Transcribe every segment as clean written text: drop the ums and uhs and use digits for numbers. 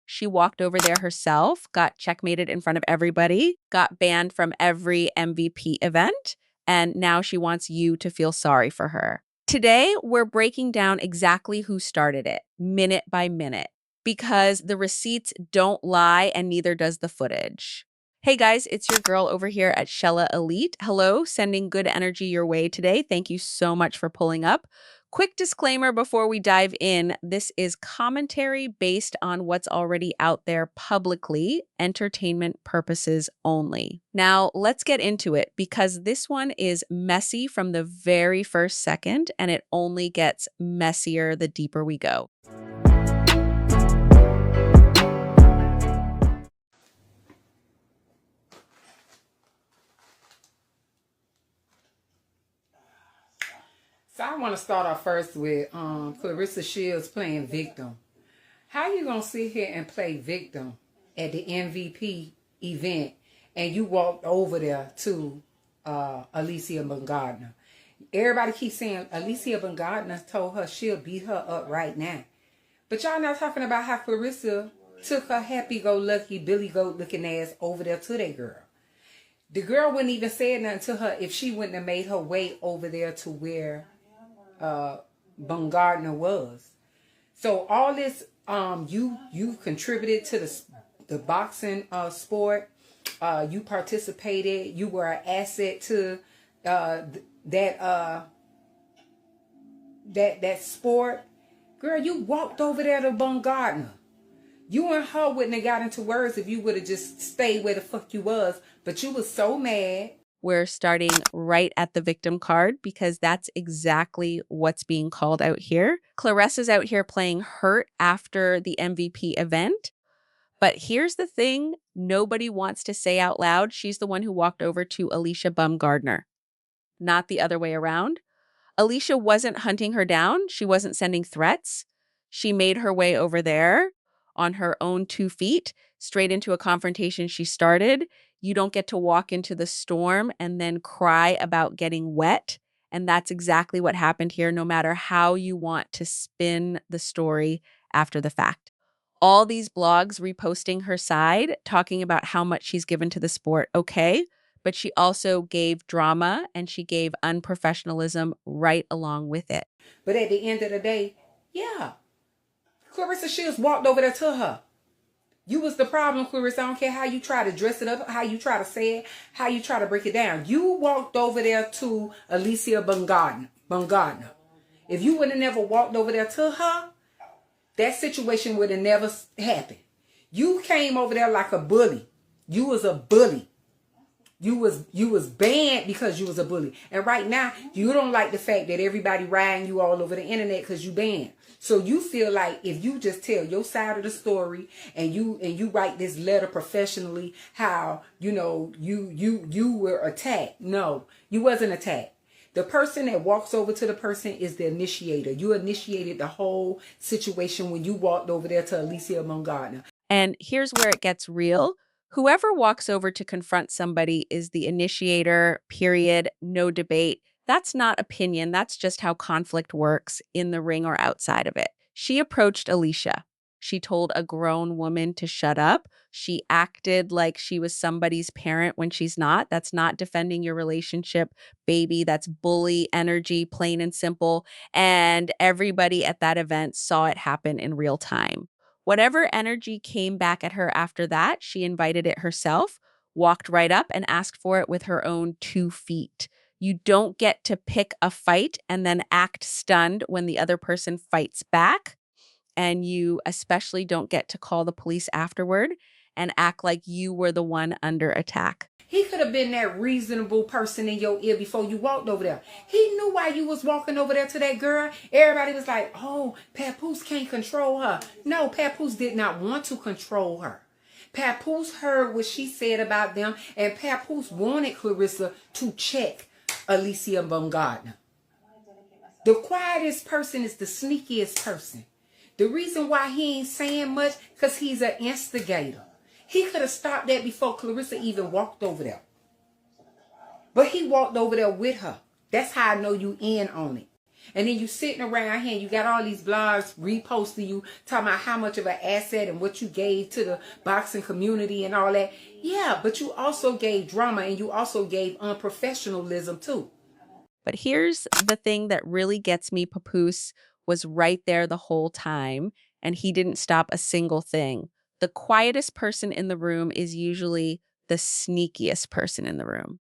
She walked over there herself, got checkmated in front of everybody, got banned from every MVP event, and now she wants you to feel sorry for her. Today, we're breaking down exactly who started it, minute by minute, because the receipts don't lie and neither does the footage. Hey guys, it's your girl over here at Shella Elite. Hello, sending good energy your way today. Thank you so much for pulling up. Quick disclaimer before we dive in, this is commentary based on what's already out there publicly, entertainment purposes only. Now, let's get into it because this one is messy from the very first second and it only gets messier the deeper we go. So I want to start off first with Claressa Shields playing victim. How you gonna sit here and play victim at the MVP event and you walked over there to Alicia Bumgardner? Everybody keeps saying Alicia Bumgardner told her she'll beat her up right now. But y'all not talking about how Claressa took her happy-go-lucky, Billy Goat looking ass over there to that girl. The girl wouldn't even say nothing to her if she wouldn't have made her way over there to where Bumgardner was. So all this you contributed to the boxing sport. You participated. You were an asset to that sport. Girl, you walked over there to Bumgardner. You and her wouldn't have got into words if you would have just stayed where the fuck you was. But you was so mad. We're starting right at the victim card because that's exactly what's being called out here. Claressa's out here playing hurt after the MVP event. But here's the thing nobody wants to say out loud. She's the one who walked over to Alicia Bumgardner, not the other way around. Alicia wasn't hunting her down. She wasn't sending threats. She made her way over there on her own 2 feet, straight into a confrontation she started. You don't get to walk into the storm and then cry about getting wet. And that's exactly what happened here, no matter how you want to spin the story after the fact. All these blogs reposting her side, talking about how much she's given to the sport, okay? But she also gave drama and she gave unprofessionalism right along with it. But at the end of the day, yeah, Claressa Shields walked over there to her. You was the problem, Claressa. I don't care how you try to dress it up, how you try to say it, how you try to break it down. You walked over there to Alicia Bumgardner. If you would have never walked over there to her, that situation would have never happened. You came over there like a bully. You was a bully. You was banned because you was a bully. And right now, you don't like the fact that everybody riding you all over the internet because you banned. So you feel like if you just tell your side of the story and you write this letter professionally, how you were attacked. No, you wasn't attacked. The person that walks over to the person is the initiator. You initiated the whole situation when you walked over there to Alicia Bumgardner. And here's where it gets real. Whoever walks over to confront somebody is the initiator, period, no debate. That's not opinion. That's just how conflict works in the ring or outside of it. She approached Alicia. She told a grown woman to shut up. She acted like she was somebody's parent when she's not. That's not defending your relationship, baby. That's bully energy, plain and simple. And everybody at that event saw it happen in real time. Whatever energy came back at her after that, she invited it herself, walked right up and asked for it with her own 2 feet. You don't get to pick a fight and then act stunned when the other person fights back. And you especially don't get to call the police afterward and act like you were the one under attack. He could have been that reasonable person in your ear before you walked over there. He knew why you was walking over there to that girl. Everybody was like, oh, Papoose can't control her. No, Papoose did not want to control her. Papoose heard what she said about them, and Papoose wanted Claressa to check Alicia Bumgardner. The quietest person is the sneakiest person. The reason why he ain't saying much, because he's an instigator. He could have stopped that before Claressa even walked over there. But he walked over there with her. That's how I know you in on it. And then you sitting around here and you got all these blogs reposting you, talking about how much of an asset and what you gave to the boxing community and all that. Yeah, but you also gave drama and you also gave unprofessionalism too. But here's the thing that really gets me. Papoose was right there the whole time, and he didn't stop a single thing. The quietest person in the room is usually the sneakiest person in the room.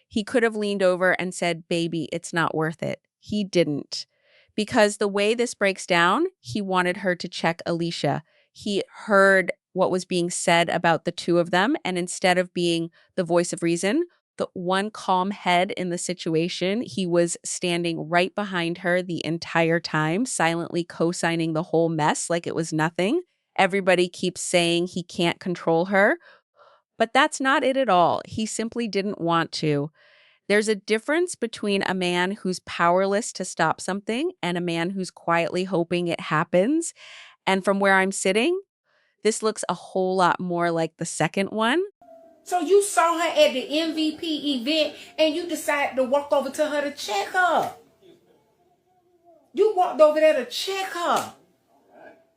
He could have leaned over and said, "Baby, it's not worth it." He didn't. Because the way this breaks down, he wanted her to check Alicia. He heard what was being said about the two of them, and instead of being the voice of reason, the one calm head in the situation, he was standing right behind her the entire time, silently co-signing the whole mess like it was nothing. Everybody keeps saying he can't control her, but that's not it at all. He simply didn't want to. There's a difference between a man who's powerless to stop something and a man who's quietly hoping it happens. And from where I'm sitting, this looks a whole lot more like the second one. So you saw her at the MVP event and you decided to walk over to her to check her. You walked over there to check her.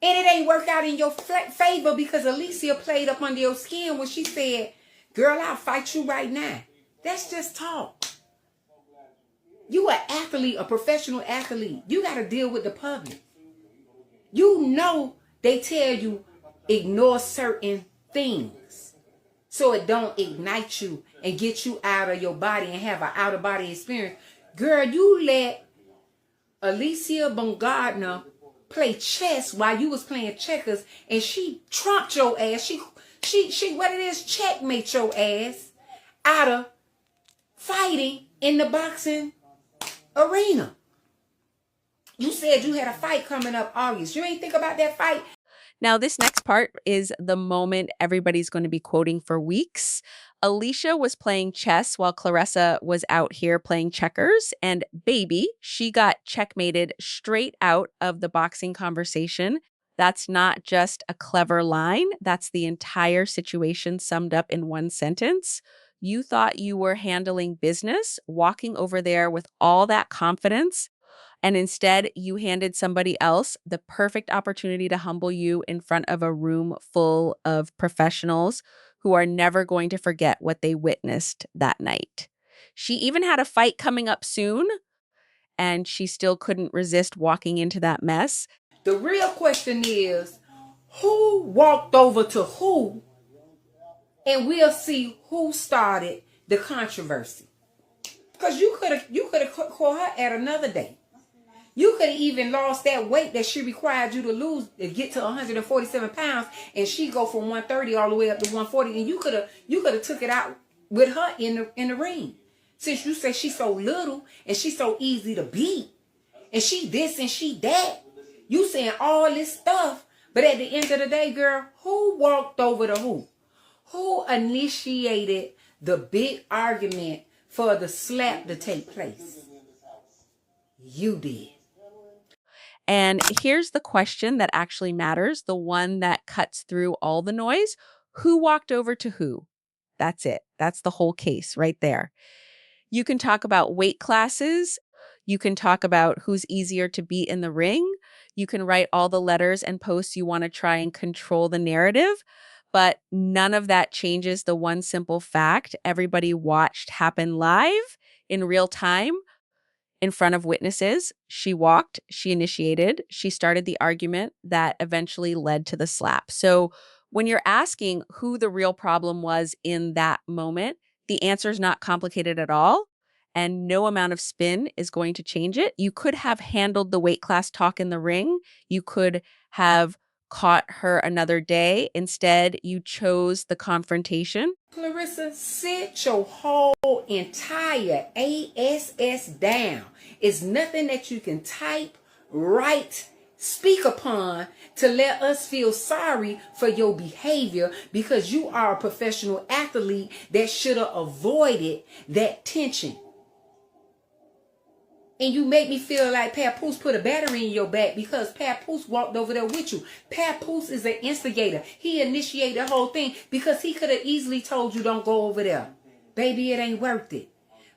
And it ain't work out in your favor because Alicia played up under your skin when she said, "Girl, I'll fight you right now." That's just talk. You an athlete, a professional athlete. You got to deal with the public. You know they tell you ignore certain things so it don't ignite you and get you out of your body and have an out-of-body experience. Girl, you let Alicia Bumgardner play chess while you was playing checkers, and she trumped your ass. She what it is, checkmate your ass out of fighting in the boxing arena. You said you had a fight coming up August. You ain't think about that fight. Now, this next part is the moment everybody's going to be quoting for weeks. Alicia was playing chess while Claressa was out here playing checkers. And baby, she got checkmated straight out of the boxing conversation. That's not just a clever line. That's the entire situation summed up in one sentence. You thought you were handling business, walking over there with all that confidence, and instead you handed somebody else the perfect opportunity to humble you in front of a room full of professionals who are never going to forget what they witnessed that night. She even had a fight coming up soon, and she still couldn't resist walking into that mess. The real question is, who walked over to who? And we'll see who started the controversy. Because you could have caught her at another day. You could have even lost that weight that she required you to lose to get to 147 pounds, and she go from 130 all the way up to 140, and you could have took it out with her in the ring. Since you say she's so little and she's so easy to beat, and she this and she that, you saying all this stuff, but at the end of the day, girl, who walked over to who? Who initiated the big argument for the slap to take place? You did. And here's the question that actually matters, the one that cuts through all the noise. Who walked over to who? That's it. That's the whole case right there. You can talk about weight classes. You can talk about who's easier to beat in the ring. You can write all the letters and posts you want to try and control the narrative. But none of that changes the one simple fact everybody watched happen live in real time in front of witnesses. She walked, she initiated, she started the argument that eventually led to the slap. So when you're asking who the real problem was in that moment, the answer is not complicated at all, and no amount of spin is going to change it. You could have handled the weight class talk in the ring. You could have caught her another day. Instead, you chose the confrontation. Claressa, sit your whole entire ass down. It's nothing that you can type, write, speak upon to let us feel sorry for your behavior, because you are a professional athlete that should have avoided that tension. And you make me feel like Papoose put a battery in your back because Papoose walked over there with you. Papoose is an instigator. He initiated the whole thing because he could have easily told you don't go over there. Baby, it ain't worth it.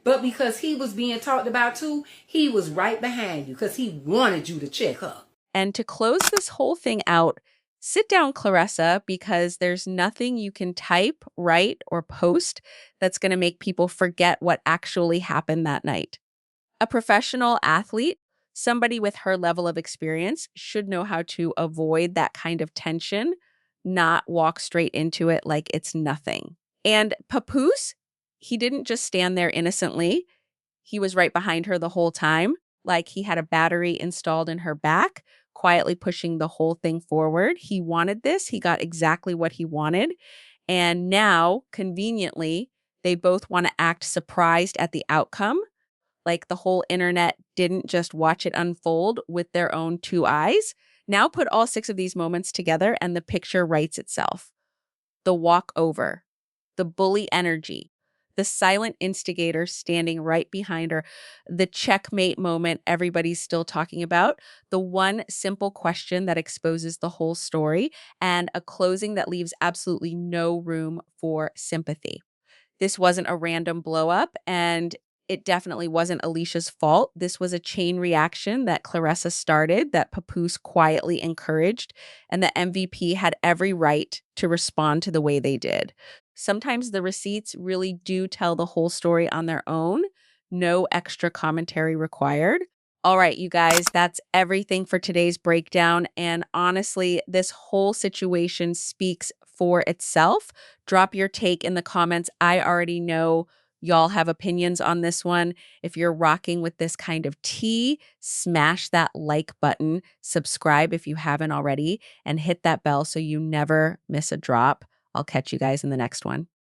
But because he was being talked about too, he was right behind you because he wanted you to check her. And to close this whole thing out, sit down, Claressa, because there's nothing you can type, write, or post that's going to make people forget what actually happened that night. A professional athlete, somebody with her level of experience, should know how to avoid that kind of tension, not walk straight into it like it's nothing. And Papoose, he didn't just stand there innocently. He was right behind her the whole time, like he had a battery installed in her back, quietly pushing the whole thing forward. He wanted this. He got exactly what he wanted. And now, conveniently, they both want to act surprised at the outcome, like the whole internet didn't just watch it unfold with their own two eyes. Now put all 6 of these moments together and the picture writes itself. The walk over, the bully energy, the silent instigator standing right behind her, the checkmate moment everybody's still talking about, the one simple question that exposes the whole story, and a closing that leaves absolutely no room for sympathy. This wasn't a random blow up, and it definitely wasn't Alicia's fault. This was a chain reaction that Claressa started, that Papoose quietly encouraged, and the MVP had every right to respond to the way they did. Sometimes the receipts really do tell the whole story on their own, no extra commentary required. All right, you guys, that's everything for today's breakdown. And honestly, this whole situation speaks for itself. Drop your take in the comments. I already know y'all have opinions on this one. If you're rocking with this kind of tea, smash that like button, subscribe if you haven't already, and hit that bell so you never miss a drop. I'll catch you guys in the next one.